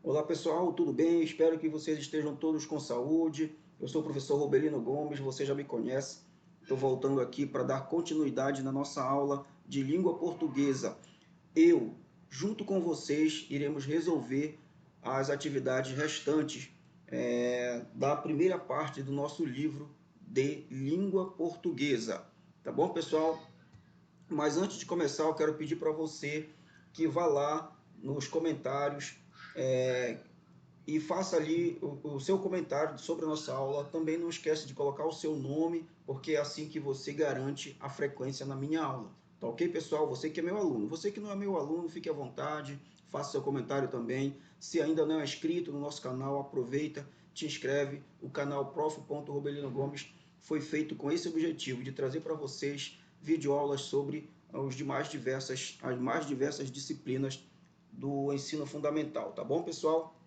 Olá pessoal, tudo bem? Espero que vocês estejam todos com saúde. Eu sou o professor Robelino Gomes, você já me conhece. Estou voltando aqui para dar continuidade na nossa aula de língua portuguesa. Eu, junto com vocês, iremos resolver as atividades restantes da primeira parte do nosso livro de língua portuguesa. Tá bom, pessoal? Mas antes de começar, eu quero pedir para você que vá lá nos comentários é, e faça ali o seu comentário sobre a nossa aula. Também não esqueça de colocar o seu nome, porque é assim que você garante a frequência na minha aula. Tá ok, pessoal? Você que é meu aluno. Você que não é meu aluno, fique à vontade, faça seu comentário também. Se ainda não é inscrito no nosso canal, aproveita, te inscreve. O canal Prof. Robelino Gomes foi feito com esse objetivo, de trazer para vocês videoaulas sobre as mais diversas disciplinas do ensino fundamental. Tá bom, pessoal?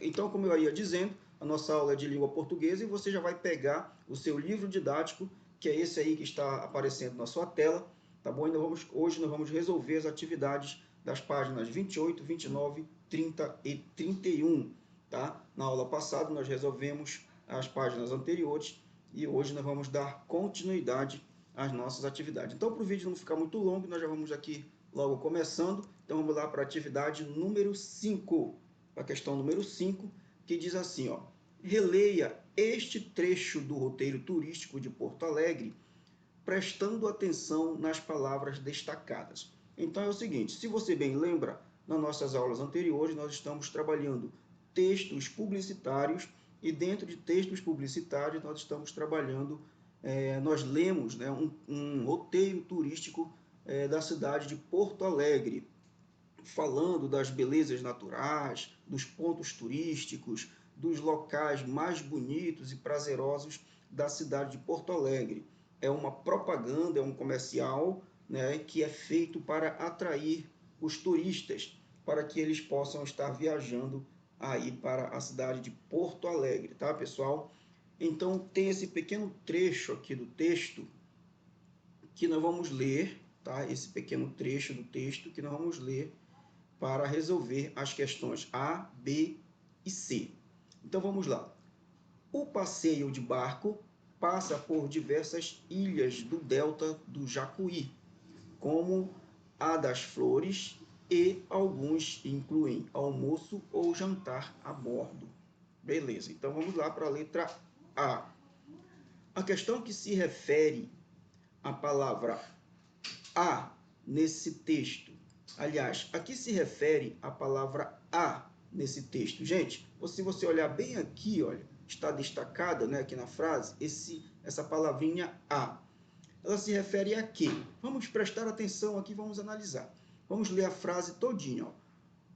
Então, como eu ia dizendo, a nossa aula é de língua portuguesa e você já vai pegar o seu livro didático, que é esse aí que está aparecendo na sua tela, tá bom? Hoje nós vamos resolver as atividades das páginas 28, 29, 30 e 31, tá? Na aula passada nós resolvemos as páginas anteriores e hoje nós vamos dar continuidade às nossas atividades. Então, para o vídeo não ficar muito longo, nós já vamos aqui logo começando. Então, vamos lá para a atividade número 5. A questão número 5, que diz assim, ó: releia este trecho do roteiro turístico de Porto Alegre, prestando atenção nas palavras destacadas. Então é o seguinte, se você bem lembra, nas nossas aulas anteriores nós estamos trabalhando textos publicitários e dentro de textos publicitários nós estamos trabalhando, nós lemos, né, um roteiro turístico da cidade de Porto Alegre, falando das belezas naturais, dos pontos turísticos, dos locais mais bonitos e prazerosos da cidade de Porto Alegre. É uma propaganda, é um comercial, né, que é feito para atrair os turistas, para que eles possam estar viajando aí para a cidade de Porto Alegre, tá, pessoal? Então, tem esse pequeno trecho aqui do texto que nós vamos ler, tá? Esse pequeno trecho do texto que nós vamos ler para resolver as questões A, B e C. Então vamos lá. O passeio de barco passa por diversas ilhas do delta do Jacuí, como a das Flores, e alguns incluem almoço ou jantar a bordo. Beleza, então vamos lá para a letra A. A questão que se refere à palavra a nesse texto. Aliás, aqui se refere a palavra a nesse texto. Gente, se você olhar bem aqui, olha, está destacada, né, aqui na frase, essa palavrinha a. Ela se refere a quê? Vamos prestar atenção aqui, vamos analisar. Vamos ler a frase todinha. Ó.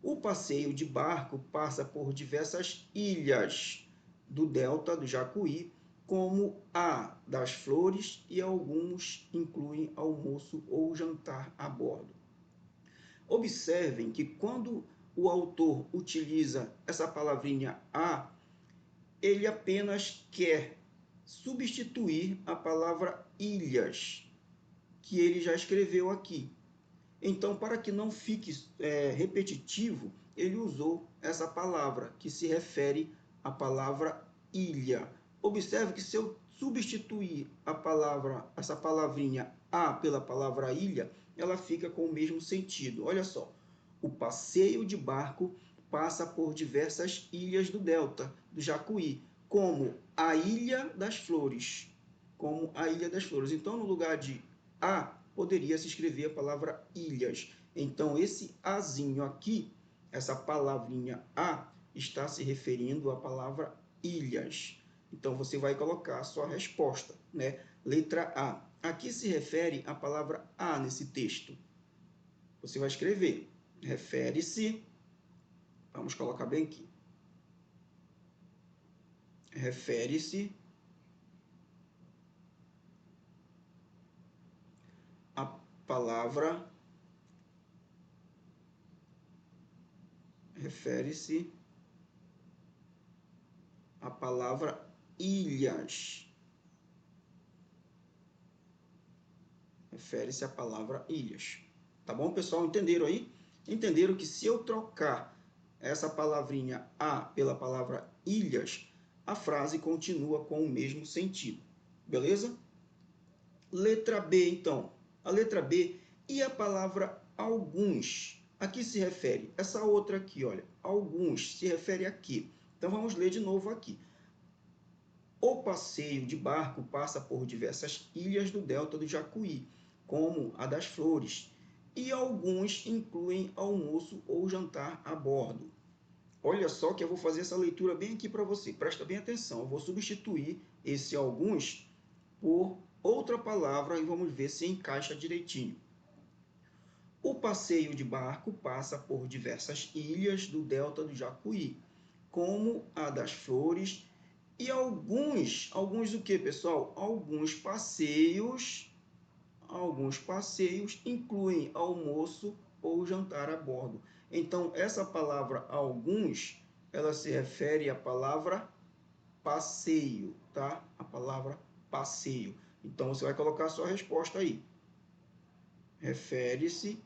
O passeio de barco passa por diversas ilhas do delta do Jacuí, como a das Flores, e alguns incluem almoço ou jantar a bordo. Observem que quando o autor utiliza essa palavrinha a, ele apenas quer substituir a palavra ilhas, que ele já escreveu aqui. Então, para que não fique repetitivo, ele usou essa palavra, que se refere à palavra ilha. Observe que se eu substituir essa palavrinha a pela palavra ilha, ela fica com o mesmo sentido. Olha só, o passeio de barco passa por diversas ilhas do delta do Jacuí, como a Ilha das Flores. Como a Ilha das Flores. Então, no lugar de a, poderia se escrever a palavra ilhas. Então, esse azinho aqui, essa palavrinha a, está se referindo à palavra ilhas. Então, você vai colocar a sua resposta, né? Letra A. Aqui se refere à palavra a nesse texto. Você vai escrever, refere-se, vamos colocar bem aqui, refere-se à palavra, refere-se à palavra ilhas. Refere-se à palavra ilhas. Tá bom, pessoal? Entenderam aí? Entenderam que se eu trocar essa palavrinha a pela palavra ilhas, a frase continua com o mesmo sentido. Beleza? Letra B, então. A letra B e a palavra alguns. A que se refere? Essa outra aqui, olha. Alguns se refere a quê? Então, vamos ler de novo aqui. O passeio de barco passa por diversas ilhas do delta do Jacuí, como a das Flores, e alguns incluem almoço ou jantar a bordo. Olha só que eu vou fazer essa leitura bem aqui para você. Presta bem atenção. Eu vou substituir esse alguns por outra palavra e vamos ver se encaixa direitinho. O passeio de barco passa por diversas ilhas do delta do Jacuí, como a das Flores, e alguns o que, pessoal? Alguns passeios incluem almoço ou jantar a bordo. Então, essa palavra alguns, ela se refere à palavra passeio, tá? A palavra passeio. Então, você vai colocar a sua resposta aí. Refere-se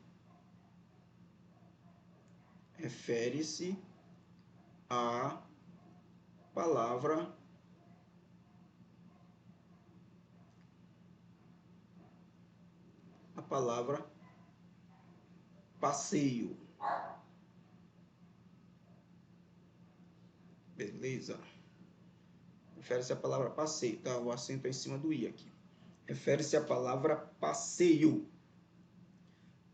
à palavra passeio. Beleza? Refere-se à palavra passeio, tá? O acento é em cima do i aqui. Refere-se à palavra passeio.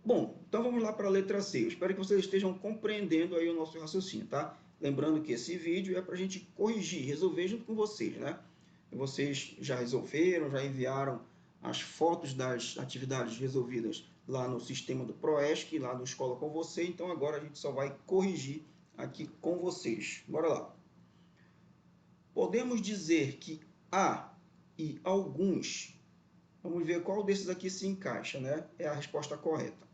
Bom, então vamos lá para a letra C. Eu espero que vocês estejam compreendendo aí o nosso raciocínio, tá? Lembrando que esse vídeo é para a gente corrigir, resolver junto com vocês, né? Vocês já resolveram, já enviaram as fotos das atividades resolvidas lá no sistema do Proesc, lá no Escola com Você. Então agora a gente só vai corrigir aqui com vocês. Bora lá. Podemos dizer que há e alguns, vamos ver qual desses aqui se encaixa, né? É a resposta correta.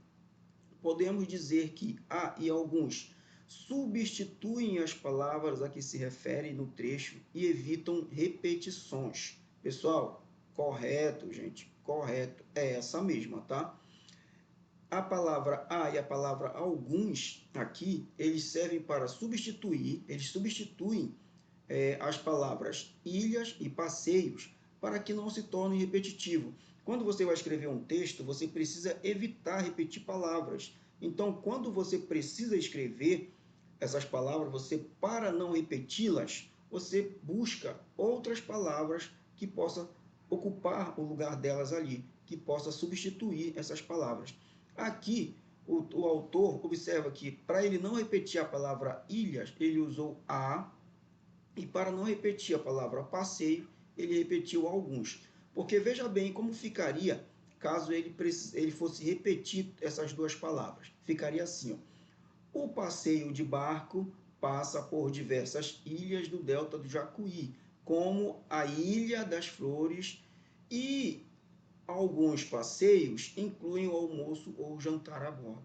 Podemos dizer que há e alguns substituem as palavras a que se refere no trecho e evitam repetições. Pessoal, correto, gente, correto, é essa mesma, tá? A palavra a e a palavra alguns aqui, eles servem para substituir, eles substituem as palavras ilhas e passeios para que não se torne repetitivo. Quando você vai escrever um texto, você precisa evitar repetir palavras. Então, quando você precisa escrever essas palavras, você, para não repeti-las, você busca outras palavras que possam ocupar o lugar delas ali, que possa substituir essas palavras. Aqui, o autor observa que, para ele não repetir a palavra ilhas, ele usou a, e para não repetir a palavra passeio, ele repetiu alguns. Porque veja bem como ficaria caso ele fosse repetir essas duas palavras. Ficaria assim, ó. O passeio de barco passa por diversas ilhas do delta do Jacuí, como a Ilha das Flores, e alguns passeios incluem o almoço ou o jantar a bordo.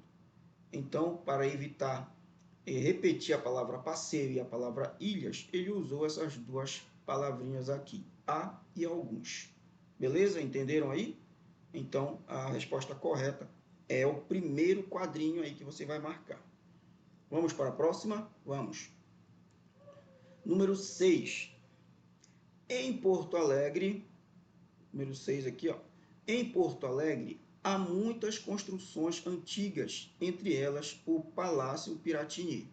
Então, para evitar repetir a palavra passeio e a palavra ilhas, ele usou essas duas palavrinhas aqui, a e alguns. Beleza? Entenderam aí? Então, a resposta correta é o primeiro quadrinho aí que você vai marcar. Vamos para a próxima? Vamos. Número 6. Em Porto Alegre, número 6 aqui, ó. Em Porto Alegre, há muitas construções antigas, entre elas o Palácio Piratini.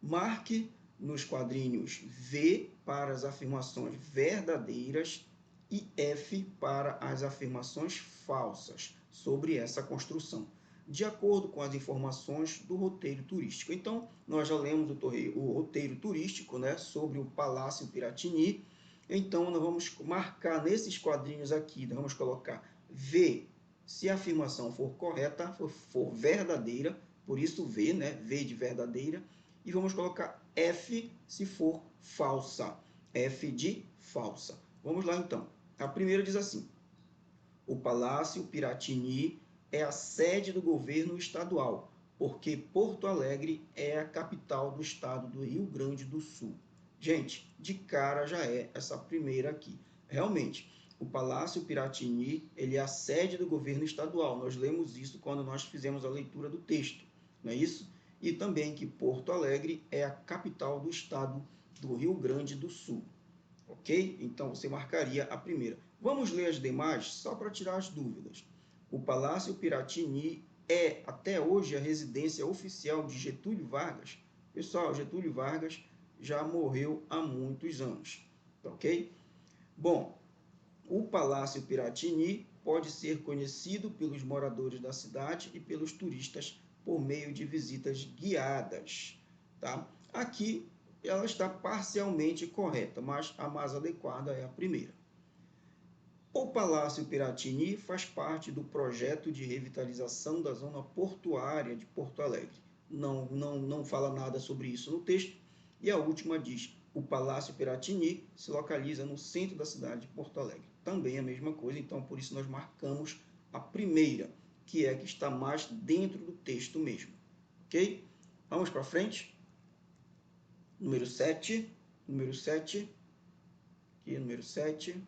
Marque nos quadrinhos V para as afirmações verdadeiras e F para as afirmações falsas sobre essa construção, de acordo com as informações do roteiro turístico. Então, nós já lemos o roteiro turístico, né, sobre o Palácio Piratini. Então, nós vamos marcar nesses quadrinhos aqui, nós vamos colocar V, se a afirmação for correta, for verdadeira, por isso V, né, V de verdadeira, e vamos colocar F se for falsa, F de falsa. Vamos lá, então. A primeira diz assim: o Palácio Piratini é a sede do governo estadual, porque Porto Alegre é a capital do estado do Rio Grande do Sul. Gente, de cara já é essa primeira aqui. Realmente, o Palácio Piratini, ele é a sede do governo estadual. Nós lemos isso quando nós fizemos a leitura do texto, não é isso? e também que Porto Alegre é a capital do estado do Rio Grande do Sul. Ok? Então você marcaria a primeira. Vamos ler as demais só para tirar as dúvidas. O Palácio Piratini é até hoje a residência oficial de Getúlio Vargas. Pessoal, Getúlio Vargas já morreu há muitos anos. Ok? Bom, o Palácio Piratini pode ser conhecido pelos moradores da cidade e pelos turistas por meio de visitas guiadas. Tá? Aqui ela está parcialmente correta, mas a mais adequada é a primeira. O Palácio Piratini faz parte do projeto de revitalização da zona portuária de Porto Alegre. Não fala nada sobre isso no texto. E a última diz: o Palácio Piratini se localiza no centro da cidade de Porto Alegre. Também a mesma coisa, então por isso nós marcamos a primeira, que é a que está mais dentro do texto mesmo. Ok? Vamos para frente. Número 7. Número 7. Aqui, número 7.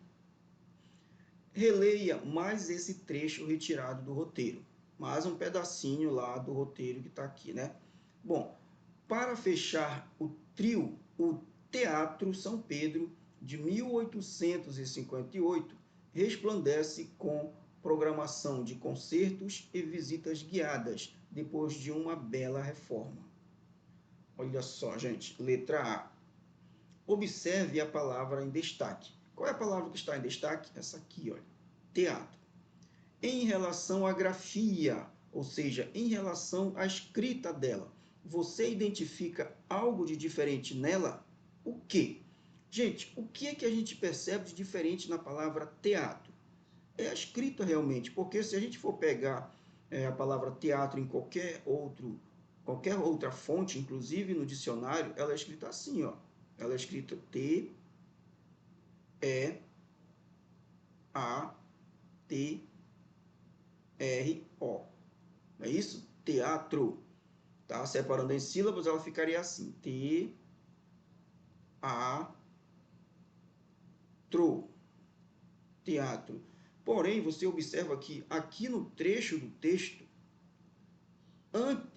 Releia mais esse trecho retirado do roteiro. Mais um pedacinho lá do roteiro que está aqui, né? Bom, para fechar o trio, o Teatro São Pedro, de 1858, resplandece com programação de concertos e visitas guiadas, depois de uma bela reforma. Olha só, gente, letra A. Observe a palavra em destaque. Qual é a palavra que está em destaque? Essa aqui, olha, teatro. Em relação à grafia, ou seja, em relação à escrita dela, você identifica algo de diferente nela? O quê? Gente, o que é que a gente percebe de diferente na palavra teatro? É a escrita realmente, porque se a gente for pegar a palavra teatro em qualquer outra fonte, inclusive no dicionário, ela é escrita assim, ó. Ela é escrita T, E, A, T, R, O. Não é isso? Teatro. Tá? Separando em sílabas, ela ficaria assim. T, A, tro. Teatro. Porém, você observa que aqui no trecho do texto,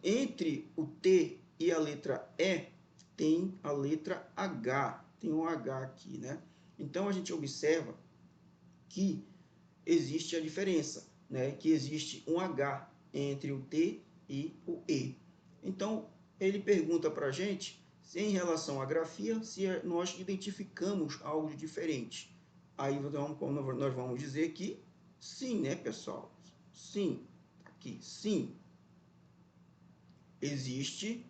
entre o T e a letra E, tem a letra H. Tem um H aqui, né? Então, a gente observa que existe a diferença, né? Que existe um H entre o T e o E. Então, ele pergunta para a gente, se em relação à grafia, se nós identificamos algo de diferente. Aí nós vamos dizer que sim, né, pessoal? Sim, aqui, sim. Existe,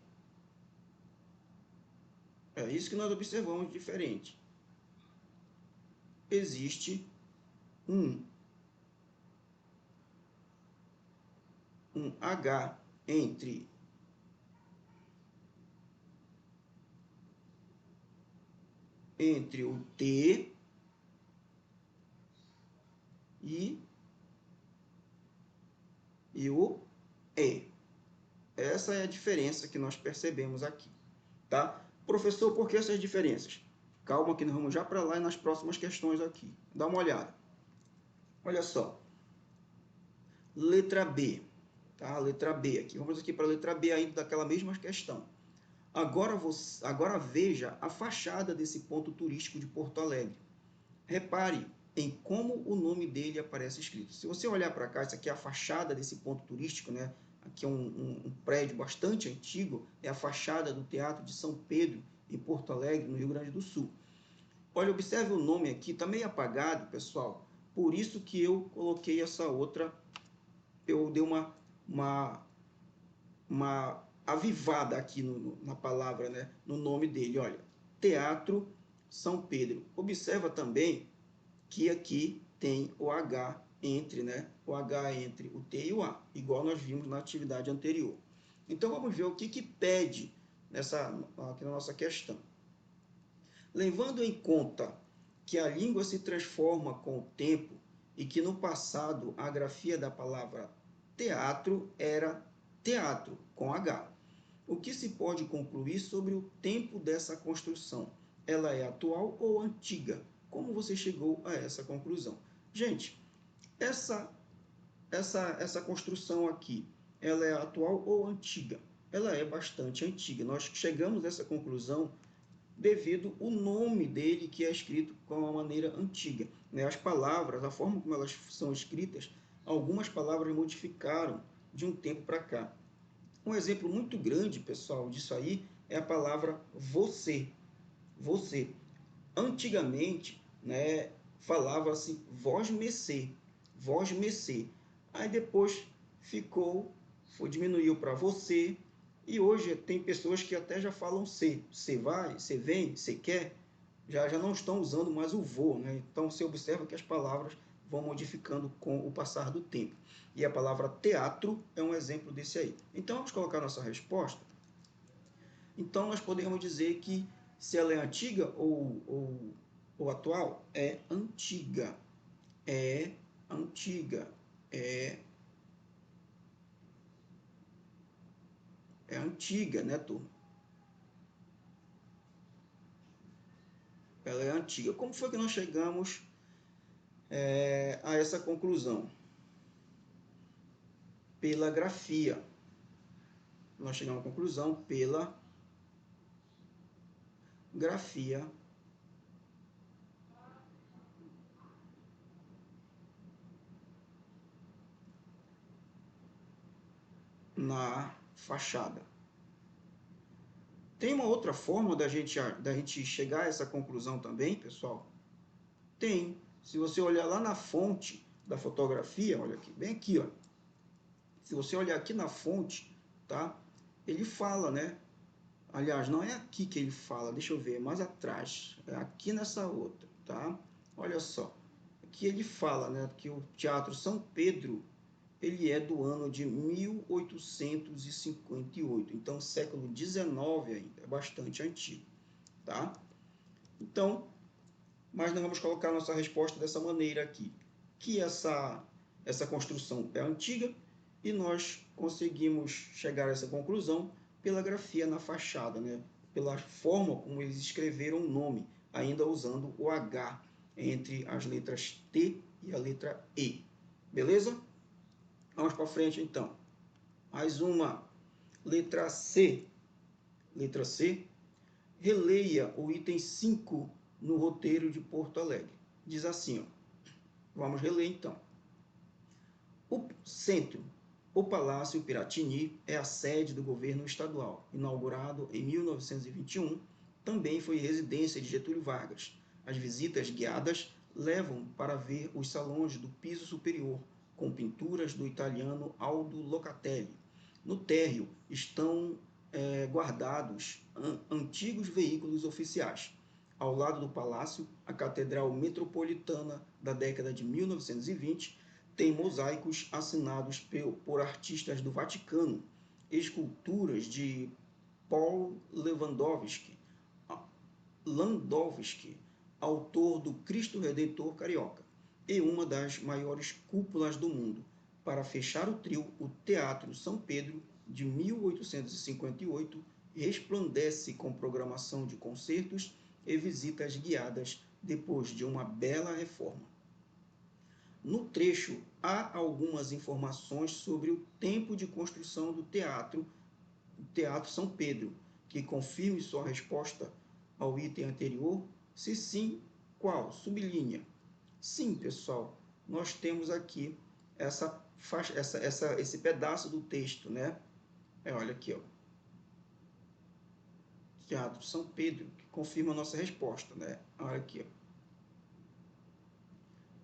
é isso que nós observamos de diferente. Existe um H entre o T e o E. Essa é a diferença que nós percebemos aqui, tá? Professor, por que essas diferenças? Calma que nós vamos já para lá e nas próximas questões aqui. Dá uma olhada. Olha só. Letra B, tá? Letra B aqui. Vamos aqui para a letra B ainda daquela mesma questão. Agora veja a fachada desse ponto turístico de Porto Alegre. Repare em como o nome dele aparece escrito. Se você olhar para cá, isso aqui é a fachada desse ponto turístico, né? Aqui é um prédio bastante antigo, é a fachada do Teatro de São Pedro, em Porto Alegre, no Rio Grande do Sul. Olha, observe o nome aqui, está meio apagado, pessoal, por isso que eu coloquei essa outra, eu dei uma avivada aqui na palavra, né? No nome dele, olha, Teatro São Pedro. Observa também que aqui tem o H entre, né? O H entre o T e o A, igual nós vimos na atividade anterior. Então, vamos ver o que pede aqui na nossa questão. Levando em conta que a língua se transforma com o tempo e que no passado a grafia da palavra teatro era teatro, com H. O que se pode concluir sobre o tempo dessa construção? Ela é atual ou antiga? Como você chegou a essa conclusão? Gente, essa construção aqui, ela é atual ou antiga? ela é bastante antiga. Nós chegamos a essa conclusão devido ao nome dele, que é escrito com uma maneira antiga. Né? As palavras, a forma como elas são escritas, algumas palavras modificaram de um tempo para cá. Um exemplo muito grande, pessoal, disso aí é a palavra você. Você. Antigamente, né, falava-se voz mercê. Aí depois diminuiu para você, e hoje tem pessoas que até já falam você vai, você vem, você quer, já não estão usando mais o vou, né? Então você observa que as palavras vão modificando com o passar do tempo. E a palavra teatro é um exemplo desse aí. Então vamos colocar nossa resposta. Então nós podemos dizer que se ela é antiga ou atual, é antiga. É antiga. É antiga, né, turma? Ela é antiga. Como foi que nós chegamos a essa conclusão? Pela grafia. Nós chegamos à conclusão pela grafia na fachada. Tem uma outra forma da gente chegar a essa conclusão também, pessoal? Tem. Se você olhar lá na fonte da fotografia, olha aqui, bem aqui, ó. Se você olhar aqui na fonte, tá? Ele fala, né? Aliás, não é aqui que ele fala, deixa eu ver, é mais atrás. É aqui nessa outra, tá? Olha só. Aqui ele fala, né, que o Teatro São Pedro, ele é do ano de 1858, então século XIX ainda, é bastante antigo, tá? Então, mas nós vamos colocar nossa resposta dessa maneira aqui, que essa construção é antiga e nós conseguimos chegar a essa conclusão pela grafia na fachada, né? Pela forma como eles escreveram o nome, ainda usando o H entre as letras T e a letra E. Beleza? Vamos para frente então. Mais uma. Letra C. Letra C. Releia o item 5 no roteiro de Porto Alegre. Diz assim, ó. Vamos reler então. O centro, o Palácio Piratini, é a sede do governo estadual. Inaugurado em 1921, também foi residência de Getúlio Vargas. As visitas guiadas levam para ver os salões do piso superior, com pinturas do italiano Aldo Locatelli. No térreo estão guardados antigos veículos oficiais. Ao lado do palácio, a Catedral Metropolitana da década de 1920 tem mosaicos assinados por artistas do Vaticano, esculturas de Paul Lewandowski, autor do Cristo Redentor Carioca, e uma das maiores cúpulas do mundo. Para fechar o trio, o Teatro São Pedro, de 1858, resplandece com programação de concertos e visitas guiadas depois de uma bela reforma. No trecho, há algumas informações sobre o tempo de construção do Teatro São Pedro, que confirme sua resposta ao item anterior. Se sim, qual? Sublinha. Sim, pessoal, nós temos aqui esse pedaço do texto, né? Olha aqui, ó. Teatro São Pedro, que confirma a nossa resposta, né? Olha aqui, ó.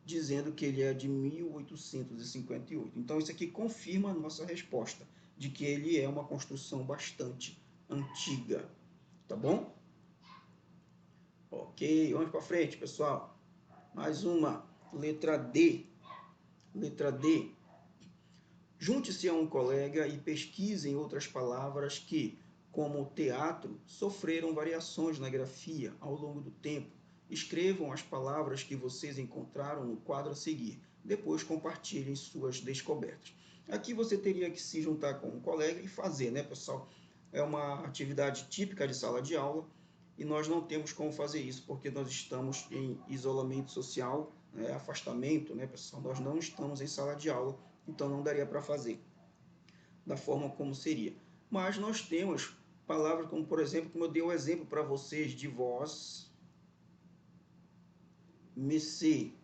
Dizendo que ele é de 1858. Então, isso aqui confirma a nossa resposta, de que ele é uma construção bastante antiga. Tá bom? Ok, vamos para frente, pessoal. Mais uma, letra D. Letra D. Junte-se a um colega e pesquisem outras palavras que, como teatro, sofreram variações na grafia ao longo do tempo. Escrevam as palavras que vocês encontraram no quadro a seguir. Depois compartilhem suas descobertas. Aqui você teria que se juntar com um colega e fazer, né, pessoal? É uma atividade típica de sala de aula e nós não temos como fazer isso porque nós estamos em isolamento social, afastamento, né, pessoal? Nós não estamos em sala de aula, então não daria para fazer da forma como seria. mas nós temos palavras como, por exemplo, como eu dei o exemplo para vocês de vós, messe,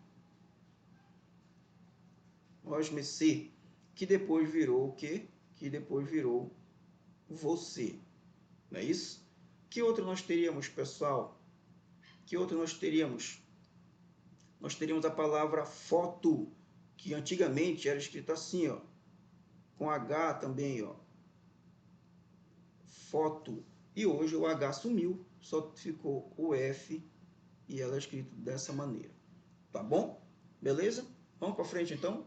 vós, messe, que depois virou o quê? Que depois virou você, não é isso? Que outro nós teríamos, pessoal? Que outro nós teríamos? Nós teríamos a palavra foto, que antigamente era escrita assim, ó, com H também, ó, foto. E hoje o H sumiu, só ficou o F e ela é escrita dessa maneira. Tá bom? Beleza? Vamos para frente então?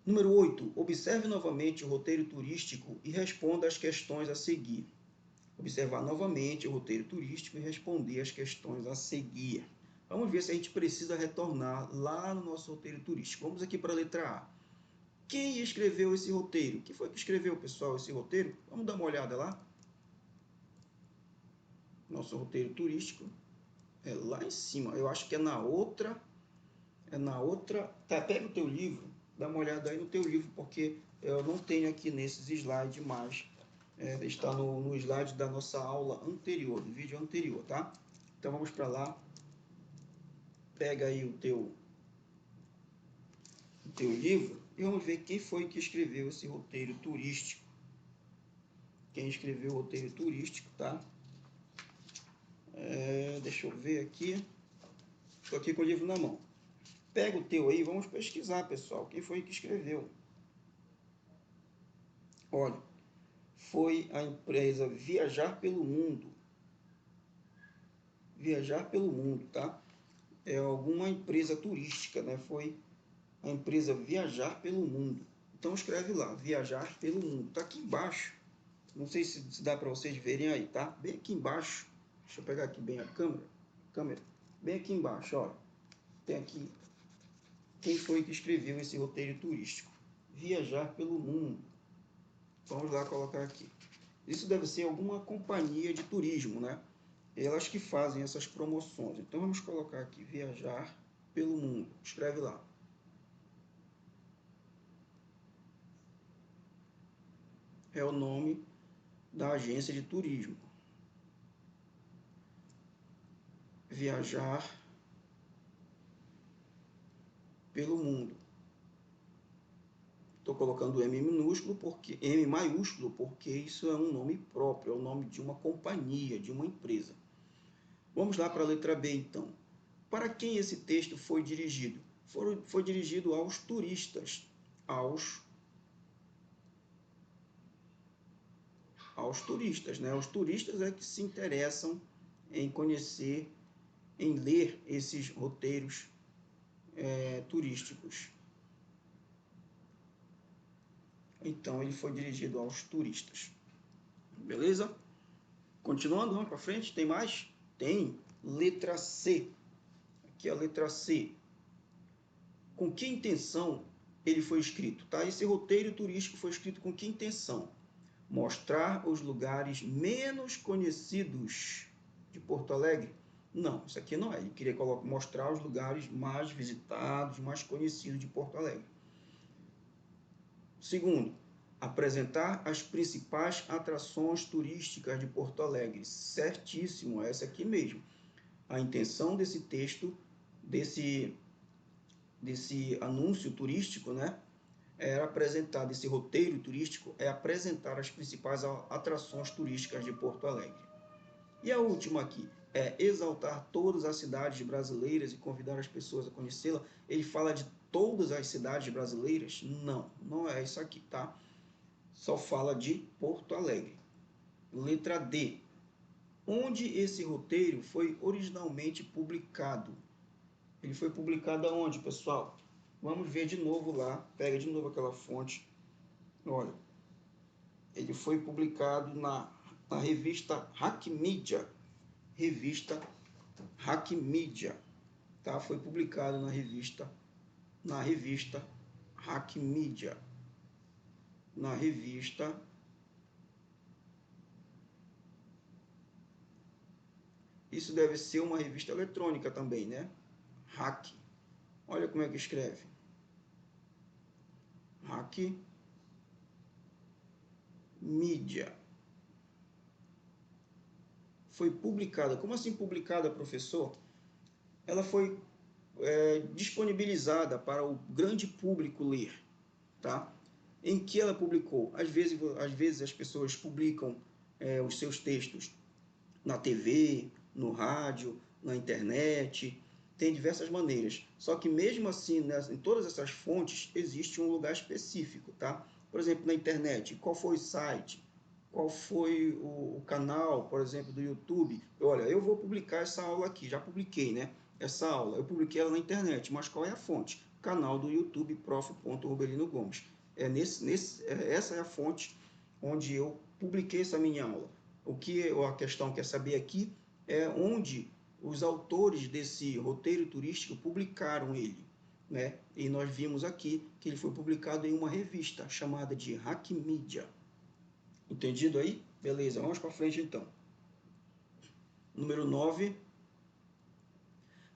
Número 8. Observe novamente o roteiro turístico e responda as questões a seguir. Observar novamente o roteiro turístico e responder as questões a seguir. Vamos ver se a gente precisa retornar lá no nosso roteiro turístico. Vamos aqui para a letra A. Quem escreveu esse roteiro? Quem foi que escreveu, pessoal, esse roteiro? Vamos dar uma olhada lá. Nosso roteiro turístico é lá em cima. Eu acho que é na outra. Tá, pega o teu livro, dá uma olhada aí no teu livro, porque eu não tenho aqui nesses slides mais. Está no slide da nossa aula anterior, do vídeo anterior, tá? Então vamos para lá. Pega aí o teu livro e vamos ver quem foi que escreveu esse roteiro turístico. Quem escreveu o roteiro turístico, tá? Deixa eu ver aqui. Estou aqui com o livro na mão. Pega o teu aí, vamos pesquisar, pessoal. Quem foi que escreveu? Olha, foi a empresa Viajar pelo Mundo. Viajar pelo Mundo, tá? É alguma empresa turística, né? Foi a empresa Viajar pelo Mundo. Então escreve lá, Viajar pelo Mundo. Tá aqui embaixo. Não sei se dá para vocês verem aí, tá? Bem aqui embaixo. Deixa eu pegar aqui bem a câmera. Bem aqui embaixo, ó. Tem aqui quem foi que escreveu esse roteiro turístico. Viajar pelo Mundo. Vamos lá colocar aqui. Isso deve ser alguma companhia de turismo, né? Elas que fazem essas promoções. Então vamos colocar aqui, Viajar pelo Mundo. Escreve lá. É o nome da agência de turismo. Viajar pelo Mundo. Estou colocando M minúsculo porque M maiúsculo porque isso é um nome próprio, é o nome de uma companhia, de uma empresa. Vamos lá para a letra B, então. Para quem esse texto foi dirigido? Foi dirigido aos turistas, aos turistas, né? Os turistas é que se interessam em conhecer, em ler esses roteiros turísticos. Então, ele foi dirigido aos turistas. Beleza? Continuando, vamos para frente. Tem mais? Tem. Letra C. Aqui é a letra C. Com que intenção ele foi escrito? Tá? Esse roteiro turístico foi escrito com que intenção? Mostrar os lugares menos conhecidos de Porto Alegre? Não, isso aqui não é. Ele queria mostrar os lugares mais visitados, mais conhecidos de Porto Alegre. Segundo, apresentar as principais atrações turísticas de Porto Alegre. Certíssimo, é essa aqui mesmo. A intenção desse texto, desse anúncio turístico, né? Era apresentar, desse roteiro turístico, é apresentar as principais atrações turísticas de Porto Alegre. E a última aqui é exaltar todas as cidades brasileiras e convidar as pessoas a conhecê-la. Ele fala de todas as cidades brasileiras? Não, não é isso aqui, tá? Só fala de Porto Alegre. Letra D. Onde esse roteiro foi originalmente publicado? Ele foi publicado aonde, pessoal? Vamos ver de novo lá. Pega de novo aquela fonte. Olha, ele foi publicado na revista Hack Media. Revista Hack Media. Tá? Foi publicado na revista Hack Media. Na revista Isso deve ser uma revista eletrônica também, né? Hack. Olha como é que escreve. Hack Mídia. Foi publicada. Como assim publicada, professor? Ela foi disponibilizada para o grande público ler, tá? Em que ela publicou? Às vezes as pessoas publicam os seus textos na TV, no rádio, na internet, tem diversas maneiras. Só que mesmo assim, né, em todas essas fontes, existe um lugar específico, tá? Por exemplo, na internet, qual foi o site? Qual foi o canal, por exemplo, do YouTube? Olha, eu vou publicar essa aula aqui, já publiquei, né? Essa aula, eu publiquei ela na internet, mas qual é a fonte? Canal do YouTube, prof.robelino Gomes. Essa é a fonte onde eu publiquei essa minha aula. A questão quer saber aqui é onde os autores desse roteiro turístico publicaram ele, né? E nós vimos aqui que ele foi publicado em uma revista chamada de Hackmedia. Entendido aí? Beleza, vamos para frente então. Número 9.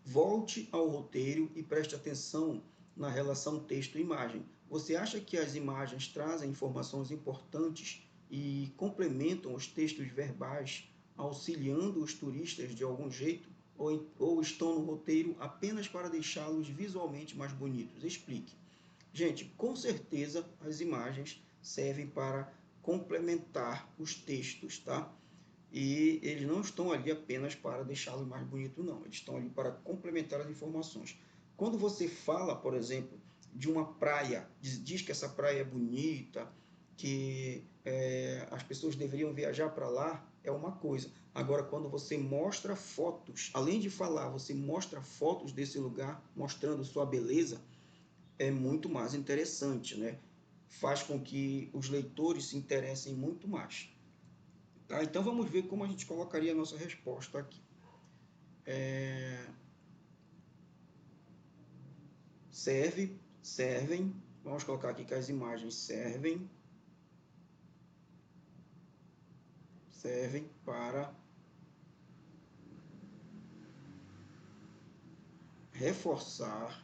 Volte ao roteiro e preste atenção na relação texto-imagem. Você acha que as imagens trazem informações importantes e complementam os textos verbais, auxiliando os turistas de algum jeito? Ou estão no roteiro apenas para deixá-los visualmente mais bonitos? Explique. Gente, com certeza as imagens servem para complementar os textos, tá? E eles não estão ali apenas para deixá-lo mais bonito, não. Eles estão ali para complementar as informações. Quando você fala, por exemplo, de uma praia, diz que essa praia é bonita, que as pessoas deveriam viajar para lá, é uma coisa. Agora, quando você mostra fotos, além de falar, você mostra fotos desse lugar, mostrando sua beleza, é muito mais interessante, né? Faz com que os leitores se interessem muito mais. Tá? Então vamos ver como a gente colocaria a nossa resposta aqui. Servem, vamos colocar aqui que as imagens servem para reforçar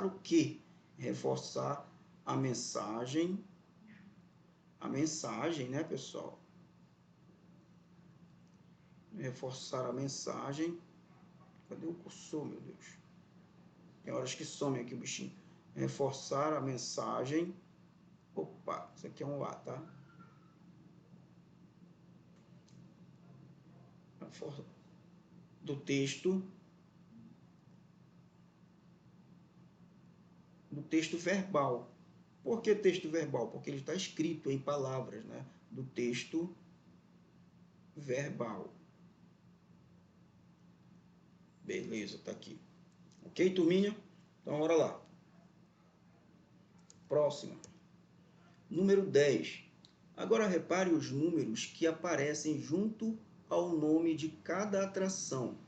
o quê? Reforçar a mensagem, né, pessoal? Reforçar a mensagem. Cadê o cursor, meu Deus? Tem horas que some aqui o bichinho. Reforçar a mensagem. Opa, isso aqui é um A, tá? Do texto verbal. Por que texto verbal? Porque ele está escrito em palavras, né? Do texto verbal. Beleza, tá aqui. Ok, turminha? Então, bora lá. Próxima. Número 10. Agora repare os números que aparecem junto ao nome de cada atração.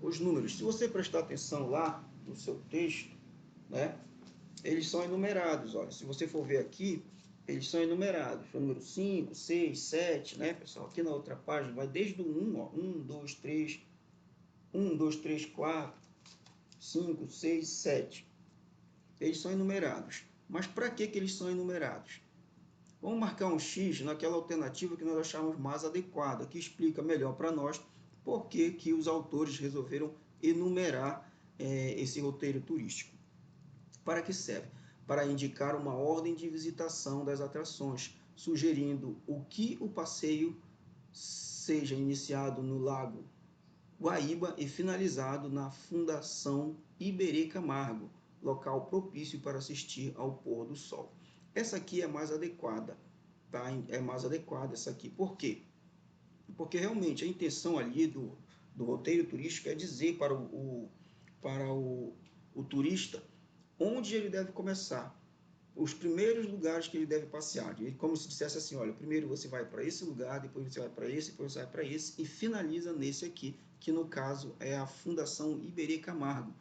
Os números, se você prestar atenção lá no seu texto, né? Eles são enumerados, olha. Se você for ver aqui, eles são enumerados. O número 5, 6, 7, né, pessoal? Aqui na outra página vai desde o 1, ó. 1, 2, 3, 1, 2, 3, 4, 5, 6, 7. Eles são enumerados. Mas para que eles são enumerados? Vamos marcar um X naquela alternativa que nós achamos mais adequada, que explica melhor para nós por que os autores resolveram enumerar esse roteiro turístico. Para que serve? Para indicar uma ordem de visitação das atrações, sugerindo o que o passeio seja iniciado no Lago Guaíba e finalizado na Fundação Iberê Camargo, local propício para assistir ao pôr do sol. Essa aqui é mais adequada, tá? É mais adequada essa aqui. Por quê? Porque realmente a intenção ali do roteiro turístico é dizer para o turista onde ele deve começar, os primeiros lugares que ele deve passear. Como se dissesse assim, olha, primeiro você vai para esse lugar, depois você vai para esse, depois você vai para esse, e finaliza nesse aqui, que no caso é a Fundação Iberê Camargo,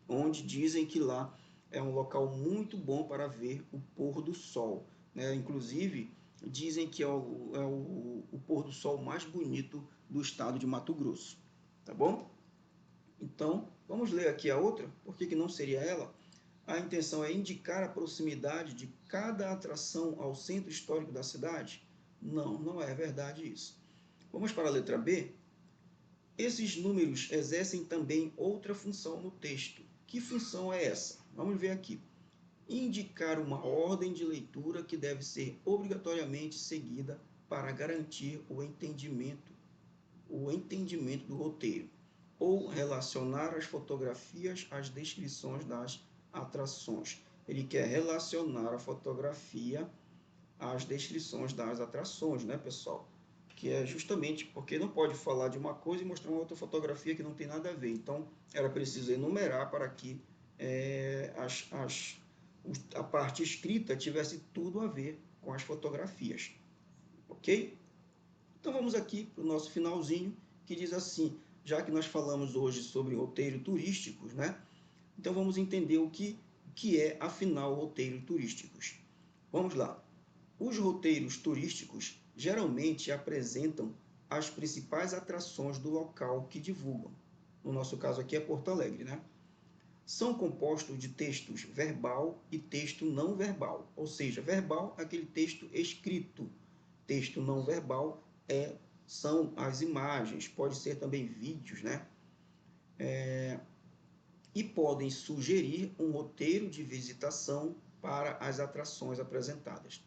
onde dizem que lá é um local muito bom para ver o pôr do sol, né? Inclusive, dizem que é o pôr do sol mais bonito do estado de Mato Grosso, tá bom? Então, vamos ler aqui a outra, por que não seria ela? A intenção é indicar a proximidade de cada atração ao centro histórico da cidade? Não, não é verdade isso. Vamos para a letra B. Esses números exercem também outra função no texto. Que função é essa? Vamos ver aqui. Indicar uma ordem de leitura que deve ser obrigatoriamente seguida para garantir o entendimento do roteiro, ou relacionar as fotografias às descrições das atrações. Ele quer relacionar a fotografia às descrições das atrações, né, pessoal? Que é justamente porque não pode falar de uma coisa e mostrar uma outra fotografia que não tem nada a ver. Então, era preciso enumerar para que a parte escrita tivesse tudo a ver com as fotografias. Ok? Então, vamos aqui para o nosso finalzinho, que diz assim, já que nós falamos hoje sobre roteiros turísticos, né? Então, vamos entender o que é, afinal, roteiros turísticos. Vamos lá. Os roteiros turísticos geralmente apresentam as principais atrações do local que divulgam. No nosso caso aqui é Porto Alegre, né? São compostos de textos verbal e texto não verbal. Ou seja, verbal é aquele texto escrito. Texto não verbal são as imagens, pode ser também vídeos, né? E podem sugerir um roteiro de visitação para as atrações apresentadas.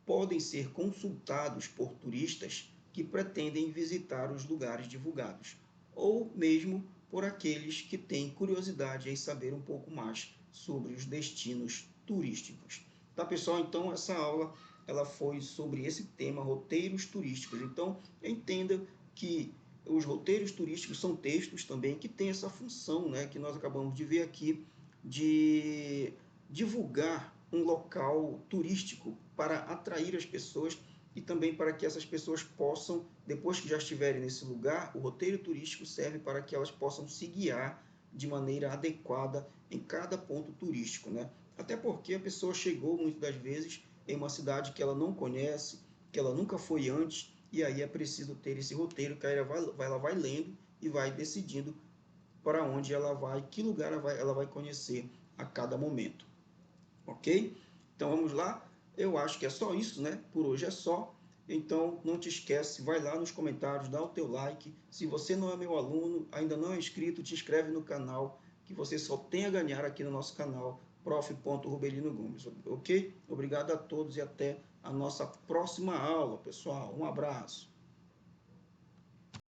Podem ser consultados por turistas que pretendem visitar os lugares divulgados, ou mesmo por aqueles que têm curiosidade em saber um pouco mais sobre os destinos turísticos. Tá, pessoal? Então, essa aula ela foi sobre esse tema, roteiros turísticos. Então, entenda que os roteiros turísticos são textos também que têm essa função, né, que nós acabamos de ver aqui, de divulgar um local turístico para atrair as pessoas e também para que essas pessoas possam, depois que já estiverem nesse lugar, o roteiro turístico serve para que elas possam se guiar de maneira adequada em cada ponto turístico, né? Até porque a pessoa chegou muitas das vezes em uma cidade que ela não conhece, que ela nunca foi antes, e aí é preciso ter esse roteiro que ela vai lendo e vai decidindo para onde ela vai, que lugar ela vai conhecer a cada momento. Ok? Então vamos lá. Eu acho que é só isso, né? Por hoje é só. Então não te esquece, vai lá nos comentários, dá o teu like. Se você não é meu aluno, ainda não é inscrito, te inscreve no canal, que você só tem a ganhar aqui no nosso canal, prof.rubelino Gomes. Ok? Obrigado a todos e até a nossa próxima aula, pessoal. Um abraço.